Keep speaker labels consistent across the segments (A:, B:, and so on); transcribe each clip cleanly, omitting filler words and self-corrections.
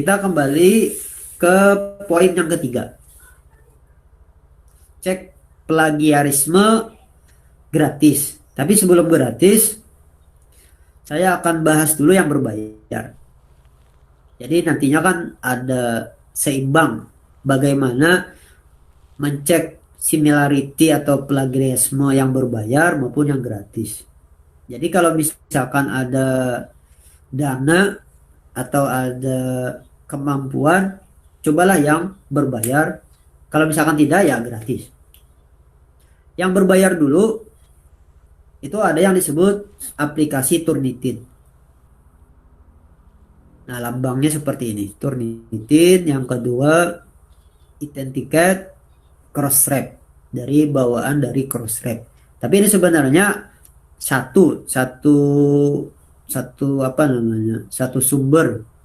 A: kita kembali ke poin yang ketiga. Cek plagiarisme gratis. Tapi sebelum gratis, saya akan bahas dulu yang berbayar. Jadi nantinya kan ada seimbang bagaimana mencek similarity atau plagiarisme yang berbayar maupun yang gratis. Jadi kalau misalkan ada dana atau ada kemampuan, cobalah yang berbayar. Kalau misalkan tidak, ya gratis. Yang berbayar dulu itu ada yang disebut aplikasi Turnitin. Nah, lambangnya seperti ini, Turnitin. Yang kedua, Identicate Crossref, dari bawaan dari Crossref. Tapi ini sebenarnya satu satu satu apa namanya? Satu sumber.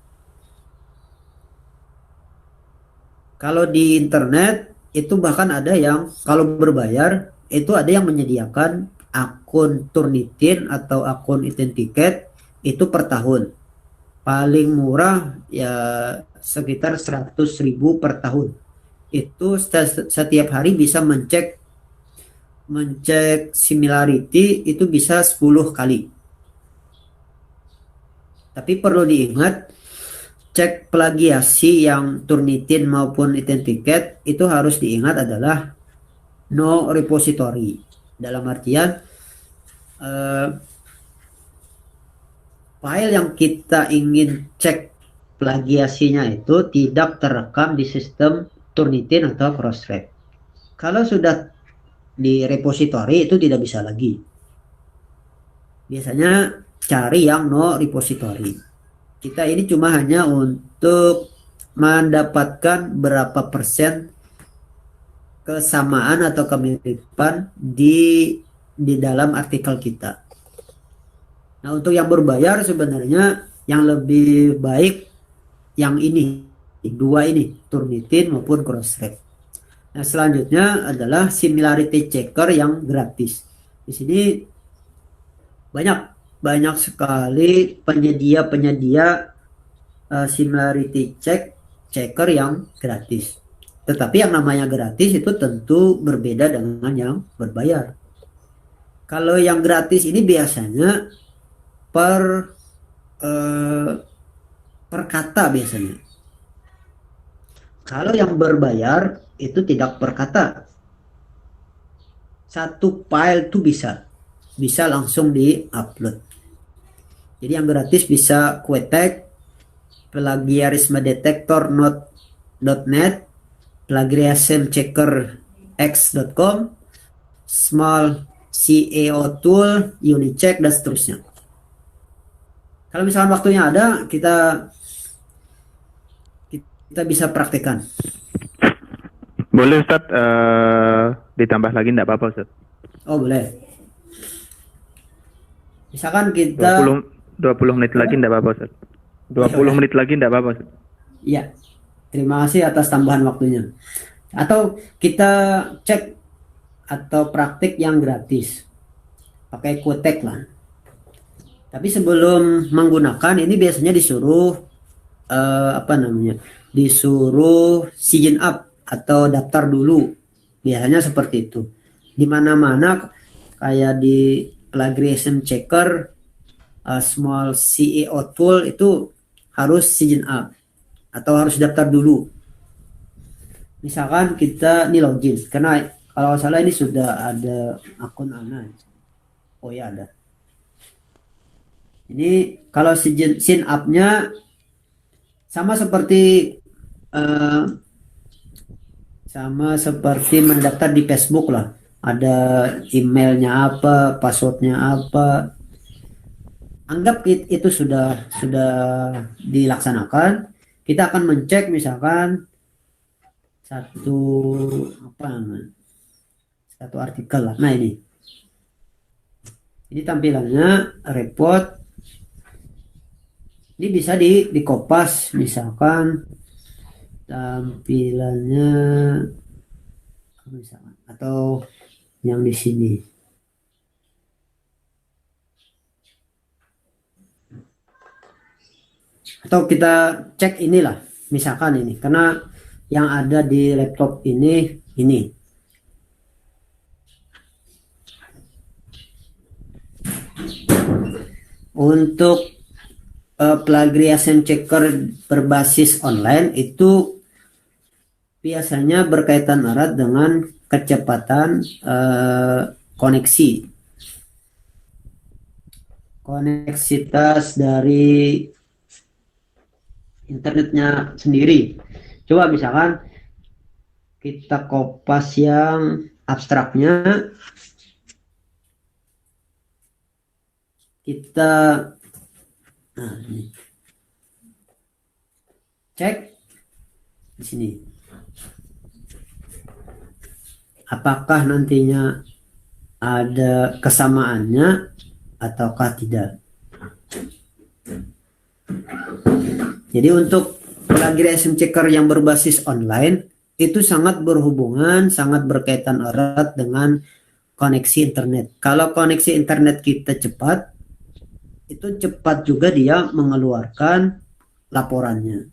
A: Kalau di internet itu bahkan ada yang kalau berbayar itu ada yang menyediakan akun Turnitin atau akun Identicate itu per tahun. Paling murah ya sekitar 100.000 per tahun. Itu setiap hari bisa mencek similarity itu bisa 10 kali. Tapi perlu diingat, cek plagiasi yang Turnitin maupun Identicate itu harus diingat adalah no repository. Dalam artian file yang kita ingin cek plagiasinya itu tidak terekam di sistem Turnitin atau Crossref. Kalau sudah di repository itu tidak bisa lagi. Biasanya cari yang no repository. Kita ini cuma hanya untuk mendapatkan berapa persen kesamaan atau kemiripan di dalam artikel kita. Nah, untuk yang berbayar sebenarnya yang lebih baik yang ini, dua ini, Turnitin maupun Crossref. Nah, selanjutnya adalah similarity checker yang gratis. Di sini banyak sekali penyedia similarity checker yang gratis. Tetapi yang namanya gratis itu tentu berbeda dengan yang berbayar. Kalau yang gratis ini biasanya per kata biasanya. Kalau yang berbayar itu tidak per kata. Satu file itu bisa langsung di-upload. Jadi yang gratis bisa Quetek, plagiarisme detector .net, plagiarism checker x.com, small CEO tool, Unicheck, dan seterusnya. Kalau misalkan waktunya ada, kita bisa praktekkan.
B: Boleh Ustadz, ditambah lagi enggak apa-apa Ustadz?
A: Oh boleh. Misalkan kita
B: 20 menit lagi enggak apa-apa Ustadz? 20 menit lagi enggak apa-apa Ustadz?
A: Iya, terima kasih atas tambahan waktunya. Atau kita cek atau praktik yang gratis, pakai Quetek lah. Tapi sebelum menggunakan ini biasanya disuruh disuruh sign up atau daftar dulu. Biasanya seperti itu. Di mana-mana kayak di plagiarism checker, small CEO tool itu harus sign up atau harus daftar dulu. Misalkan kita ini login, karena kalau salah ini sudah ada akun Ana. Oh ya ada. Ini kalau sign up-nya sama seperti mendaftar di Facebook lah. Ada emailnya apa, passwordnya apa. Anggap itu sudah dilaksanakan. Kita akan mencek misalkan satu artikel lah. Nah ini tampilannya report. Ini bisa di kopas misalkan tampilannya misalkan, atau yang di sini. Atau kita cek inilah Misalkan ini, karena yang ada di laptop ini. Untuk plagiarism checker berbasis online itu biasanya berkaitan erat dengan kecepatan koneksitas dari internetnya sendiri. Coba misalkan kita kopas yang abstraknya, kita cek di sini. Apakah nantinya ada kesamaannya ataukah tidak? Jadi untuk plagiarism checker yang berbasis online itu sangat berhubungan, sangat berkaitan erat dengan koneksi internet. Kalau koneksi internet kita cepat, itu cepat juga dia mengeluarkan laporannya.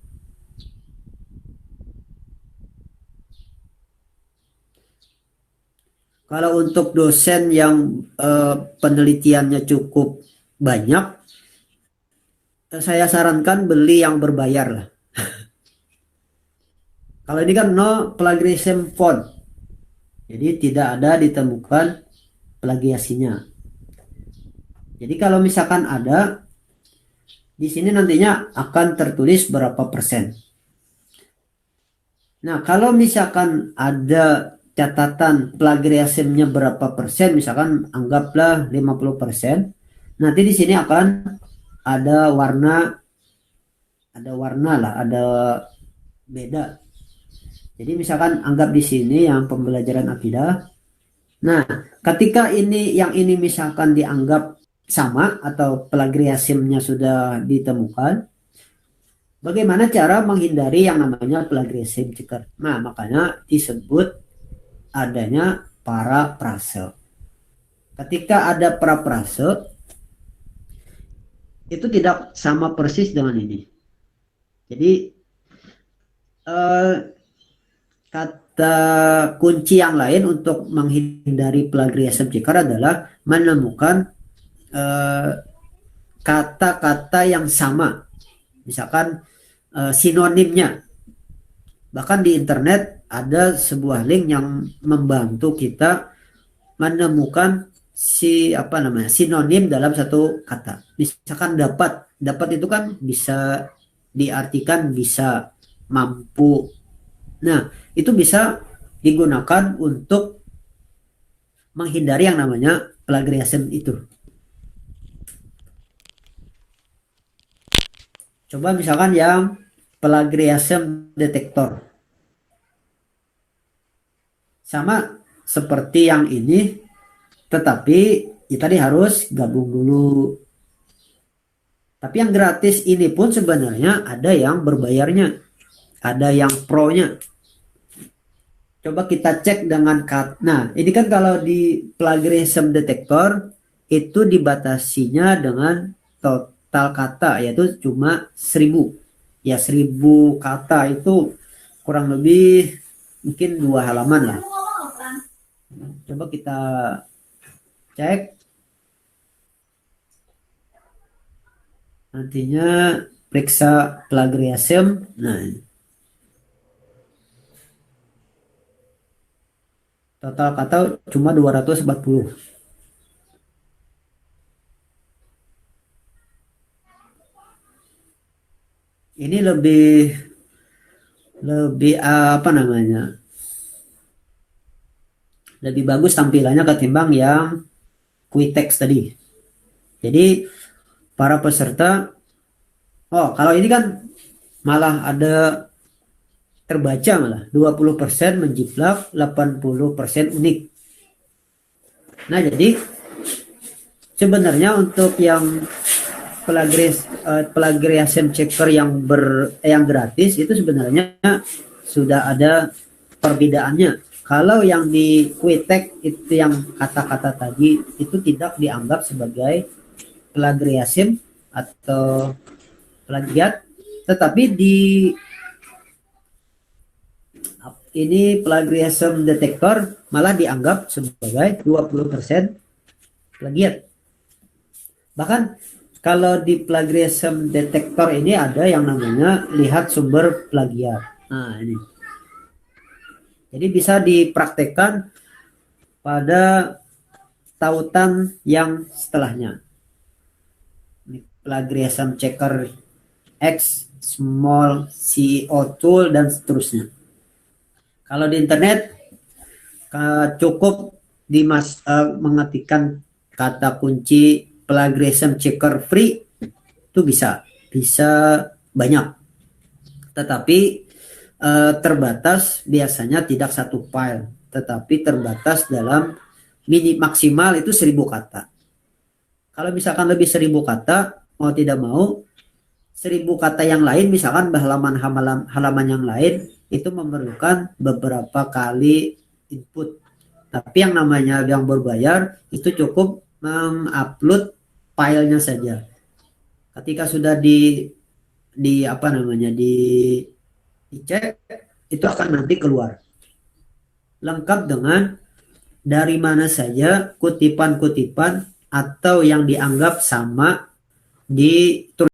A: Kalau untuk dosen yang penelitiannya cukup banyak, saya sarankan beli yang berbayar lah. Kalau ini kan no plagiarism found, jadi tidak ada ditemukan plagiasinya. Jadi kalau misalkan ada, di sini nantinya akan tertulis berapa persen. Nah, kalau misalkan ada catatan plagiarismnya berapa persen, misalkan anggaplah 50%, nanti di sini akan ada warna lah, ada beda. Jadi misalkan anggap di sini yang pembelajaran akidah. Nah, ketika yang ini misalkan dianggap sama atau plagiarismnya sudah ditemukan, bagaimana cara menghindari yang namanya plagiarism checker? Nah, makanya disebut adanya paraprase. Ketika ada paraprase, itu tidak sama persis dengan ini. Jadi kata kunci yang lain untuk menghindari plagiarism checker adalah menemukan kata-kata yang sama, misalkan sinonimnya. Bahkan di internet ada sebuah link yang membantu kita menemukan sinonim dalam satu kata. Misalkan dapat itu kan bisa diartikan bisa, mampu. Nah, itu bisa digunakan untuk menghindari yang namanya plagiarism itu. Coba misalkan yang plagiarism detektor. Sama seperti yang ini, tetapi ya tadi harus gabung dulu. Tapi yang gratis ini pun sebenarnya ada yang berbayarnya, ada yang pro-nya. Coba kita cek dengan kata. Nah, ini kan kalau di plagiarism detektor itu dibatasinya dengan total kata, yaitu cuma 1000. Ya 1000 kata itu kurang lebih mungkin 2 halaman lah. Coba kita cek. Nantinya periksa plagiarism. Nah, total kata cuma 240. Ini lebih apa namanya? Lebih bagus tampilannya ketimbang yang quick text tadi. Jadi para peserta, kalau ini kan malah ada terbaca malah 20% menjiplak, 80% unik. Nah, jadi sebenarnya untuk yang plagiarism checker yang gratis itu sebenarnya sudah ada perbedaannya. Kalau yang di Quitek itu yang kata-kata tadi itu tidak dianggap sebagai plagiarism atau plagiat, tetapi di ini plagiarism detector malah dianggap sebagai 20% plagiat. Bahkan kalau di plagiarism detector ini ada yang namanya lihat sumber plagiat. Nah, ini. Jadi bisa dipraktekkan pada tautan yang setelahnya. Ini plagiarism checker X, small CEO tool, dan seterusnya. Kalau di internet cukup mengetikkan kata kunci plagiarism checker free, itu bisa banyak, tetapi terbatas, biasanya tidak satu file, tetapi terbatas dalam maksimal itu 1000 kata. Kalau misalkan lebih 1000 kata, mau tidak mau 1000 kata yang lain, misalkan halaman yang lain itu memerlukan beberapa kali input. Tapi yang namanya yang berbayar itu cukup mengupload filenya saja. Ketika sudah dicek, itu akan nanti keluar lengkap dengan dari mana saja kutipan-kutipan atau yang dianggap sama di